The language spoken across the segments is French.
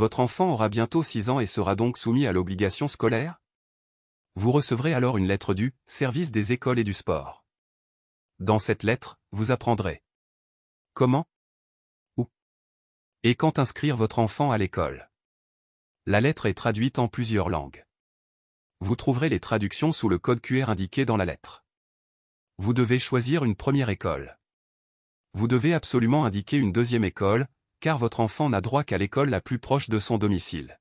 Votre enfant aura bientôt 6 ans et sera donc soumis à l'obligation scolaire? Vous recevrez alors une lettre du service des écoles et du sport. Dans cette lettre, vous apprendrez comment, où et quand inscrire votre enfant à l'école. La lettre est traduite en plusieurs langues. Vous trouverez les traductions sous le code QR indiqué dans la lettre. Vous devez choisir une première école. Vous devez absolument indiquer une deuxième école, car votre enfant n'a droit qu'à l'école la plus proche de son domicile.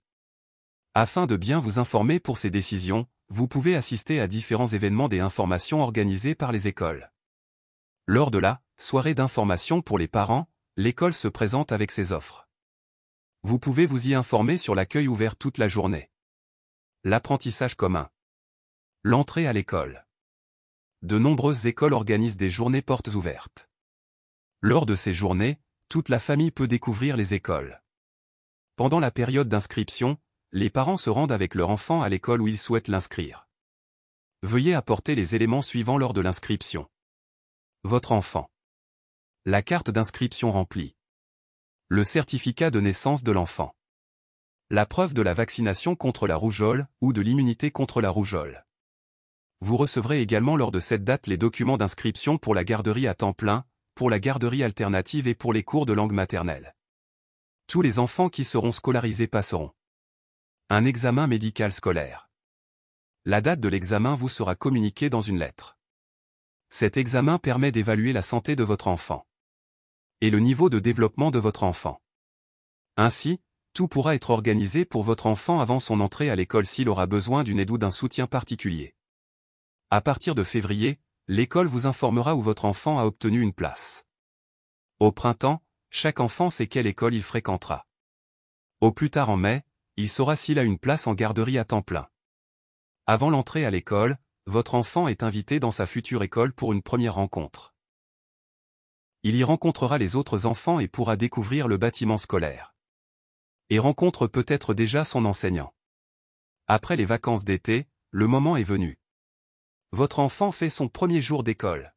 Afin de bien vous informer pour ces décisions, vous pouvez assister à différents événements et informations organisés par les écoles. Lors de la soirée d'information pour les parents, l'école se présente avec ses offres. Vous pouvez vous y informer sur l'accueil ouvert toute la journée. L'apprentissage commun. L'entrée à l'école. De nombreuses écoles organisent des journées portes ouvertes. Lors de ces journées, toute la famille peut découvrir les écoles. Pendant la période d'inscription, les parents se rendent avec leur enfant à l'école où ils souhaitent l'inscrire. Veuillez apporter les éléments suivants lors de l'inscription. Votre enfant. La carte d'inscription remplie. Le certificat de naissance de l'enfant. La preuve de la vaccination contre la rougeole ou de l'immunité contre la rougeole. Vous recevrez également lors de cette date les documents d'inscription pour la garderie à temps plein, pour la garderie alternative et pour les cours de langue maternelle. Tous les enfants qui seront scolarisés passeront un examen médical scolaire. La date de l'examen vous sera communiquée dans une lettre. Cet examen permet d'évaluer la santé de votre enfant et le niveau de développement de votre enfant. Ainsi, tout pourra être organisé pour votre enfant avant son entrée à l'école s'il aura besoin d'une aide ou d'un soutien particulier. À partir de février, l'école vous informera où votre enfant a obtenu une place. Au printemps, chaque enfant sait quelle école il fréquentera. Au plus tard en mai, il saura s'il a une place en garderie à temps plein. Avant l'entrée à l'école, votre enfant est invité dans sa future école pour une première rencontre. Il y rencontrera les autres enfants et pourra découvrir le bâtiment scolaire. Et rencontre peut-être déjà son enseignant. Après les vacances d'été, le moment est venu. Votre enfant fait son premier jour d'école.